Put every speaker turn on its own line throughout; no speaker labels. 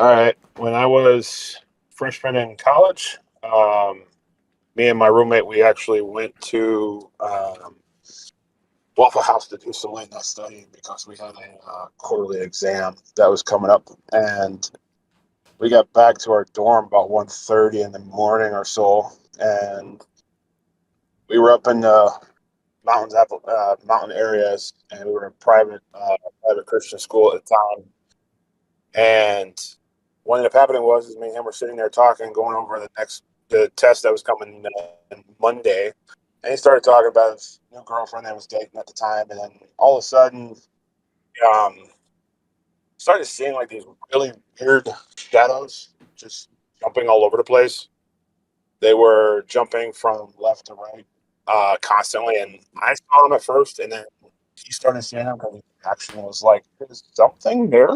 All right. When I was freshman in college, me and my roommate, we actually went to Waffle House to do some late night studying because we had a quarterly exam that was coming up, and we got back to our dorm about 1:30 in the morning or so, and we were up in the mountain areas, and we were in private Christian school at the time, and what ended up happening was me and him were sitting there talking, going over the test that was coming Monday, and he started talking about his new girlfriend that was dating at the time, and then all of a sudden, um, started seeing like these really weird shadows just jumping all over the place. They were jumping from left to right constantly, and I saw them at first, and then he started seeing them because his reaction was like, "Is something there?"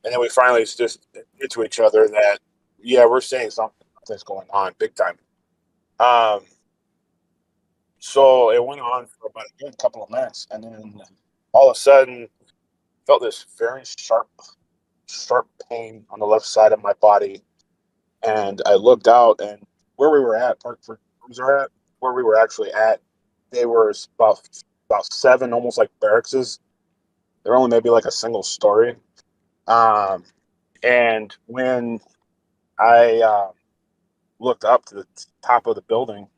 And then we finally just admitted to each other that, yeah, we're seeing something's going on big time. Um, so it went on for about a good couple of minutes, and then all of a sudden, felt this very sharp pain on the left side of my body, and I looked out, and where we were at, Parkford rooms are at, where we were actually at, they were about seven, almost like barrackses. They're only maybe like a single story. Um, and when I looked up to the top of the building,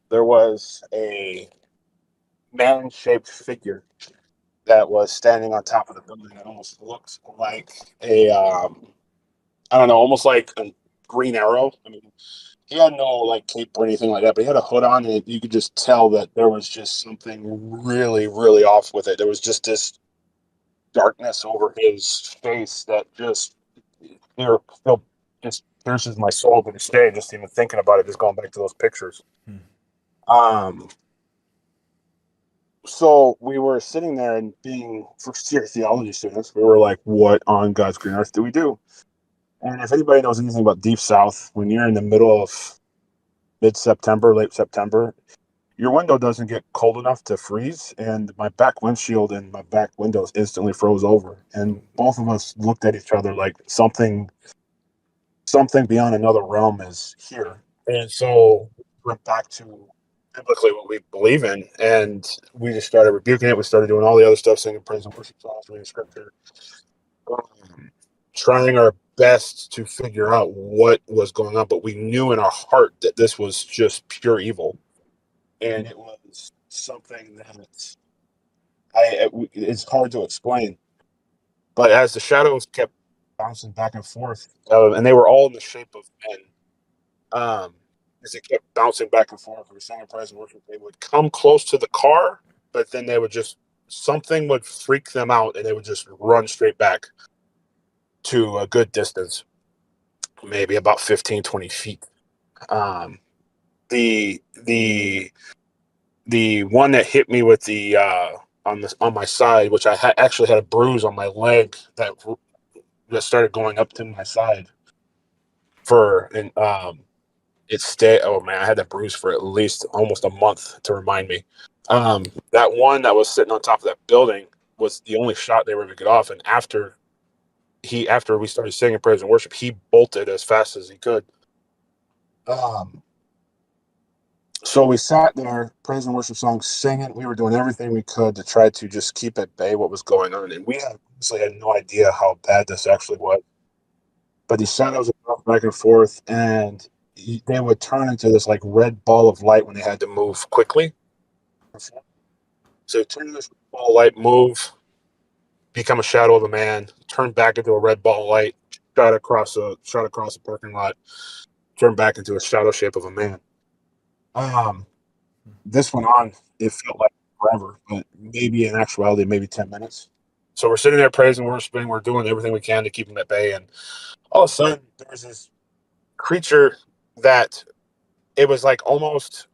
there was a man-shaped figure that was standing on top of the building that almost looked like I don't know, almost like a Green Arrow. I mean, he had no like cape or anything like that, but he had a hood on, and you could just tell that there was just something really, really off with it. There was just this darkness over his face that just still just pierces my soul to this day. Just even thinking about it, just going back to those pictures.
Hmm.
Um, so we were sitting there and being first year theology students, we were like, what on God's green earth do we do? And if anybody knows anything about Deep South, when you're in the middle of mid-September, late September, your window doesn't get cold enough to freeze. And my back windshield and my back windows instantly froze over. And both of us looked at each other like something beyond another realm is here. And so we went back to biblically what we believe in, and we just started rebuking it. We started doing all the other stuff, singing praise and worship songs, reading scripture, trying our best to figure out what was going on. But we knew in our heart that this was just pure evil, and it was something that it's hard to explain. But as the shadows kept bouncing back and forth, and they were all in the shape of men, as it kept bouncing back and forth, we were singing praise and worship. They would come close to the car, but then they would just something would freak them out, and they would just run straight back to a good distance, maybe about 15, 20 feet. Um, the the the one that hit me with the on my side, which actually had a bruise on my leg that started going up to my side and it stayed. Oh man, I had that bruise for at least almost a month to remind me. That one that was sitting on top of that building was the only shot they were able to get off, and after we started singing praise and worship, he bolted as fast as he could. Um, so we sat there, praise and worship songs, singing. We were doing everything we could to try to just keep at bay what was going on, and we honestly had no idea how bad this actually was. But these shadows would bounce back and forth, and they would turn into this like red ball of light when they had to move quickly. So turn this ball of light, move, become a shadow of a man, turn back into a red ball of light, shot across a parking lot, turn back into a shadow shape of a man. This went on. It felt like forever, but maybe in actuality, maybe 10 minutes. So we're sitting there praising, worshiping, we're doing everything we can to keep them at bay, and all of a sudden there's this creature that it was like almost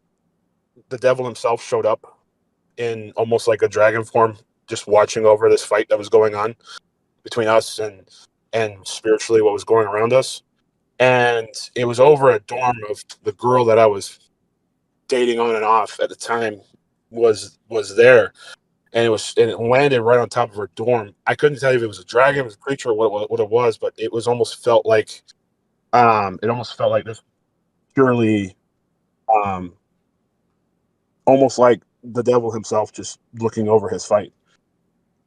the devil himself showed up in almost like a dragon form, just watching over this fight that was going on between us and spiritually what was going around us. And it was over a dorm of the girl that I was dating on and off at the time was there. and it landed right on top of her dorm. I couldn't tell you if it was a dragon, it was a creature, or what it was, but it was almost felt like this purely almost like the devil himself just looking over his fight.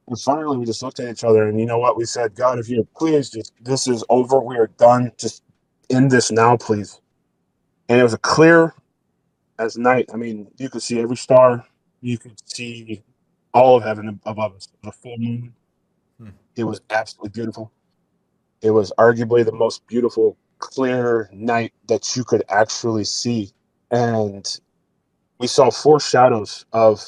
And finally, we just looked at each other, and you know what? We said, God, if you're please, just this is over. We are done. Just end this now, please. And it was a clear as night. I mean, you could see every star. You could see all of heaven above us. The full moon. It was absolutely beautiful. It was arguably the most beautiful, clear night that you could actually see. And we saw four shadows of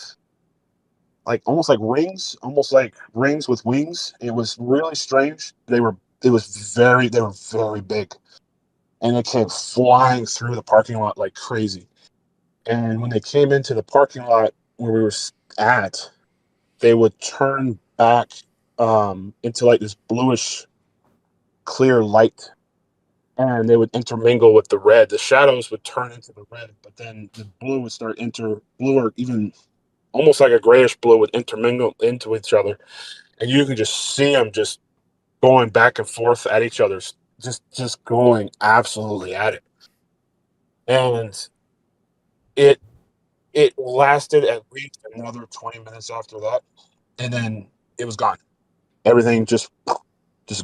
almost like rings with wings. It was really strange. They were very big, and they came flying through the parking lot like crazy. And when they came into the parking lot where we were at, they would turn back into like this bluish clear light, and they would intermingle with the red. The shadows would turn into the red, but then the blue would start blue, or even almost like a grayish blue, would intermingle into each other, and you can just see them just going back and forth at each other's, just going absolutely at it. And it it lasted at least another 20 minutes after that, and then it was gone. Everything just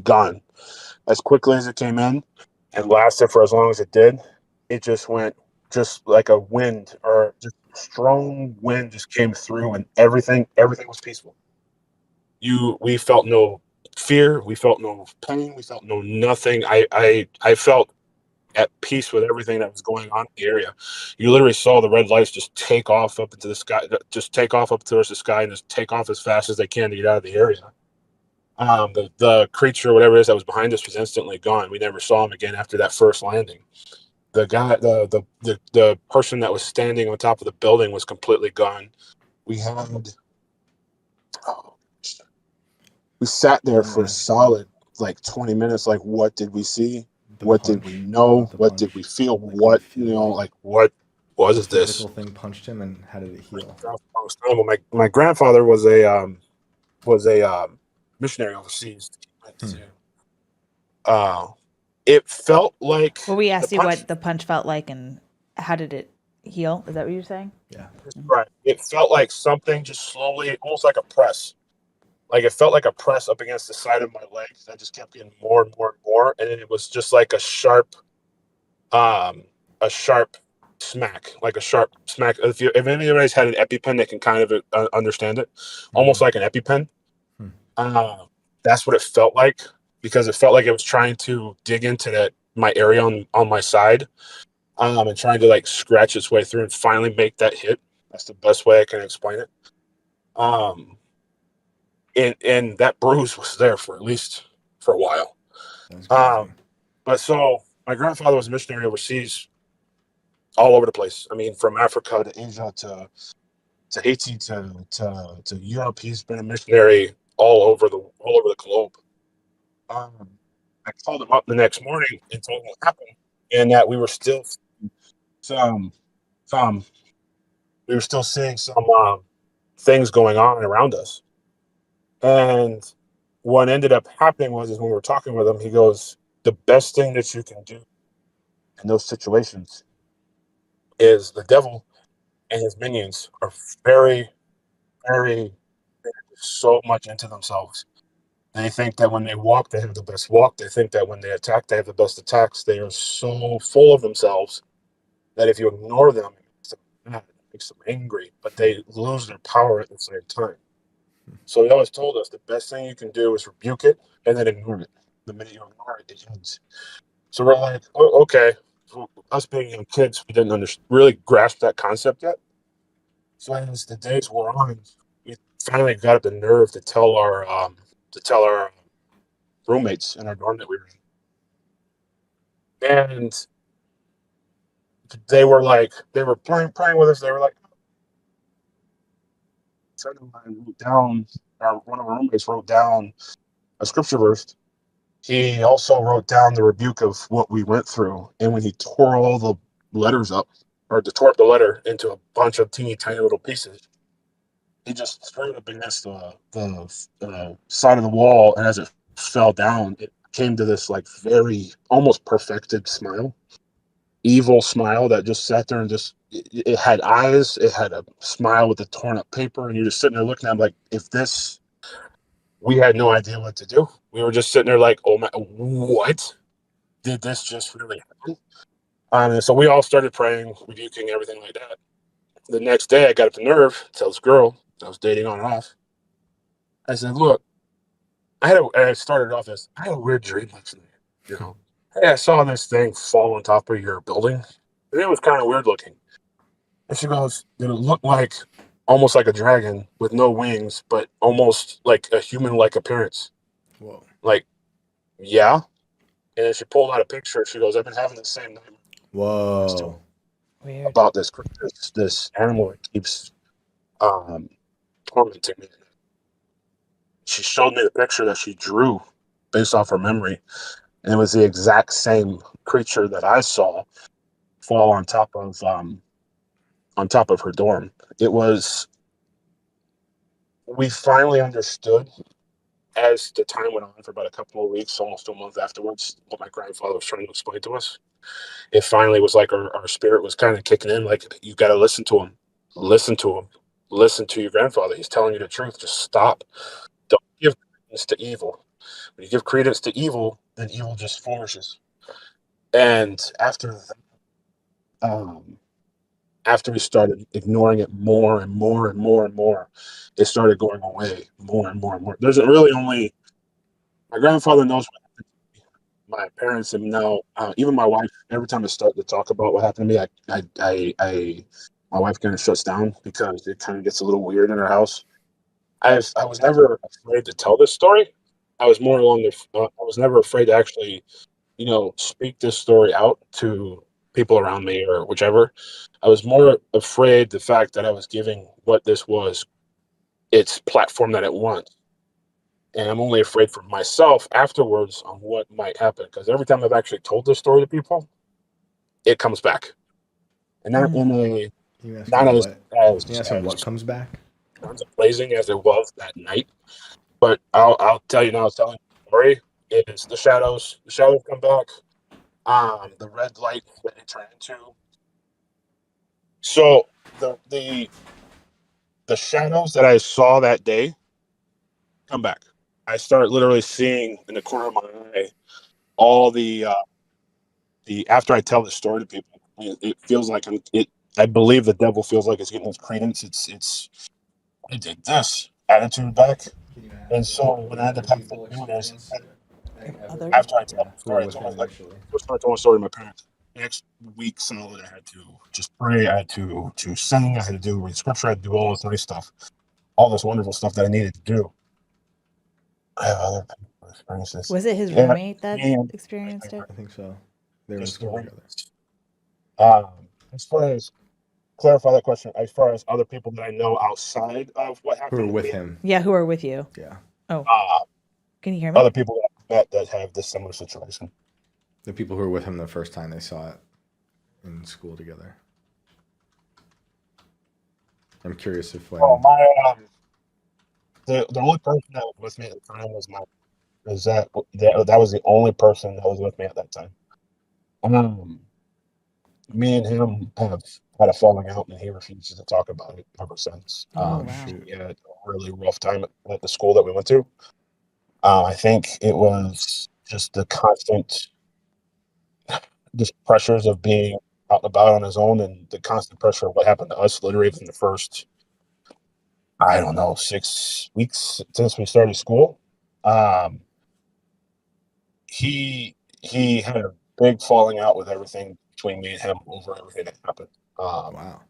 gone as quickly as it came in, and lasted for as long as it did. It just went, just like a wind, or just strong wind just came through, and everything was peaceful. We felt no fear, we felt no pain, we felt no nothing. I felt at peace with everything that was going on in the area. You literally saw the red lights just take off up into the sky, just take off up towards the sky, and just take off as fast as they can to get out of the area. The creature, whatever it is that was behind us, was instantly gone. We never saw him again after that first landing. The guy, the person that was standing on top of the building was completely gone. We had, oh, we sat there for a solid like 20 minutes. Like, what did we see? What did we know? What did we feel? What, like, what
The
was this?
physical thing punched him, and how did it heal?
My grandfather was a missionary overseas. Uh, it felt like
Well, we
the
asked you
punch.
what the punch felt like and how did it heal? Is that what you're saying?
Yeah.
Right. It felt like something just slowly, almost like a press. Like it felt like a press up against the side of my leg that just kept getting more and more and more, and then it was just like um, a sharp smack, like a sharp smack. If anybody's had an EpiPen, they can kind of understand it, almost like an EpiPen.
Hmm.
That's what it felt like, because it felt like it was trying to dig into my area on my side, and trying to like scratch its way through and finally make that hit. That's the best way I can explain it. Um, and that bruise was there for at least for a while.
That's crazy.
But so my grandfather was a missionary overseas, all over the place. I mean, from Africa to Asia to Haiti to Europe. He's been a missionary all over the globe. Um, I called him up the next morning and told him what happened, and that some some we were still seeing some things going on around us. And what ended up happening was, is when we were talking with him, he goes, "The best thing that you can do in those situations is the devil and his minions are very, very, so much into themselves. They think that when they walk, they have the best walk. They think that when they attack, they have the best attacks. They are so full of themselves that if you ignore them, it makes them mad, it makes them angry, but they lose their power at the same time." So he always told us the best thing you can do is rebuke it and then ignore it. The minute you ignore it, it ends. So we're like, oh, okay. So us being young kids, we didn't really grasp that concept yet. So as the days wore on, we finally got up the nerve to tell our roommates in our dorm that we were in, and they were praying with us. They were like, friend of mine wrote down, or one of our roommates wrote down a scripture verse. He also wrote down the rebuke of what we went through, and when he tore all the letters up, or tore up the letter into a bunch of teeny tiny little pieces, it just threw up against the side of the wall, and as it fell down, it came to this like very almost perfected smile, evil smile that just sat there and just it had eyes, it had a smile with the torn up paper, and you're just sitting there looking at it like, if this, we had no idea what to do. We were just sitting there like, oh my, what did this just really happen? And so we all started praying, rebuking everything like that. The next day, I got up the nerve to tell this girl I was dating on and off. I said, "Look, and I started off as I had a weird dream last night. You know, hey, I saw this thing fall on top of your building, and it was kind of weird looking." And she goes, "Did it look like almost like a dragon with no wings, but almost like a human-like appearance?"
Whoa.
Like, yeah. And then she pulled out a picture. She goes, "I've been having the same nightmare
Whoa.
Weird.
about this animal that keeps tormenting me." She showed me the picture that she drew based off her memory, and it was the exact same creature that I saw fall on top of her dorm. It was, we finally understood as the time went on for about a couple of weeks, almost a month afterwards, what my grandfather was trying to explain to us. It finally was like our spirit was kind of kicking in, like, you got to listen to him, listen to him, listen to your grandfather. He's telling you the truth. Just stop. Don't give credence to evil. When you give credence to evil, then evil just flourishes. And um, after we started ignoring it more and more and more and more, it started going away more and more and more. There's really only my grandfather knows what happened to me. My parents and now even my wife. Every time I start to talk about what happened to me, my wife kind of shuts down because it kind of gets a little weird in her house. I was never afraid to tell this story. I was more along I was never afraid to actually, speak this story out to people around me or whichever. I was more afraid the fact that I was giving what this was its platform that it wants. And I'm only afraid for myself afterwards on what might happen. Because every time I've actually told this story to people, it comes back. And not in a
You ask
not
him
as
what?
as
You ask him what
as
comes back?
guns blazing as it was that night. But I'll tell you now, I was telling the story is the shadows. The shadows come back. The red light that it turned into. So the shadows that I saw that day come back. I start literally seeing in the corner of my eye all the after I tell the story to people, it feels like I believe the devil feels like it's getting its credence. I did this attitude back, and so when I end up having to do this
Other
after I
people.
tell
Yeah.
the
Who were
story, I
with
told
him
my like
initially?
first time I told my story to my parents. Next week solid, I had to just pray. I had to sing. I had to do read scripture. I had to do all this nice stuff, all this wonderful stuff that I needed to do. I have other people experience this.
Was it his
Yeah,
roommate that
me and
experienced it?
I think so. They were in
just the
school together.
roommates. As far as clarify that question, as far as other people that I know outside of what
Who were
happened to
with
me,
him?
Yeah, who are with you?
Yeah.
Oh,
uh,
can you hear me?
other people that I've met that have this similar situation.
The people who were with him the first time they saw it in school together. I'm curious if
Oh,
when
the only person that was with me at the time was that was the only person that was with me at that time. Um, Me and him have had a falling out, and he refuses to talk about it ever since.
Oh, wow.
shoot.
He had a really rough time at the school that we went to. I think it was just the constant just pressures of being out and about on his own and the constant pressure of what happened to us literally within the first, I don't know, 6 weeks since we started school. Um, he had a big falling out with everything between me and him over everything that happened. Um,
Wow.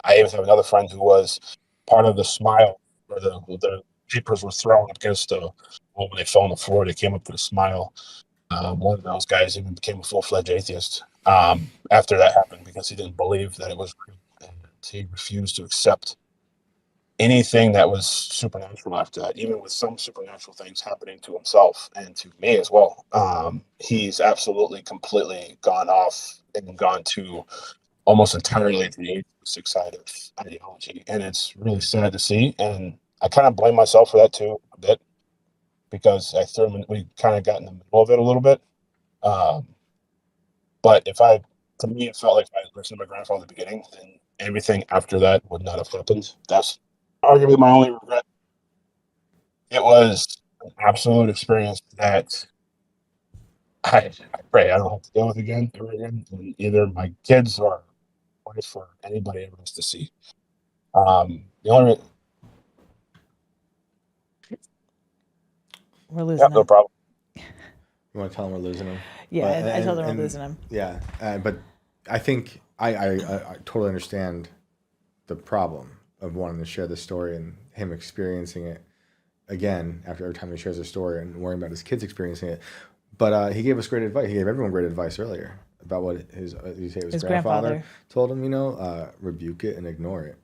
I even have another friend who was part of the smile where the papers were thrown against the when they fell on the floor. They came up with a smile. One of those guys even became a full-fledged atheist after that happened because he didn't believe that it was real, and he refused to accept anything that was supernatural after that, even with some supernatural things happening to himself and to me as well. He's absolutely completely gone off and gone to almost entirely the atheistic side of ideology, and it's really sad to see. And I kind of blame myself for that too a bit because I threw him. We kind of got in the middle of it a little bit. Um, but to me, it felt like if I had listened to my grandfather at the beginning, then everything after that would not have happened. That's arguably my only regret. It was an absolute experience that I pray I don't have to deal with again ever again, and either my kids or wife or anybody ever has to see. The only
We're losing
no
him.
problem.
You want to tell him we're losing him?
Yeah,
But-
I told them
and-
we're losing him.
Yeah, but I think I totally understand the problem of wanting to share the story and him experiencing it again after every time he shares a story and worrying about his kids experiencing it. But he gave us great advice. He gave everyone great advice earlier about what his
His
grandfather
grandfather.
told him. Rebuke it and ignore it.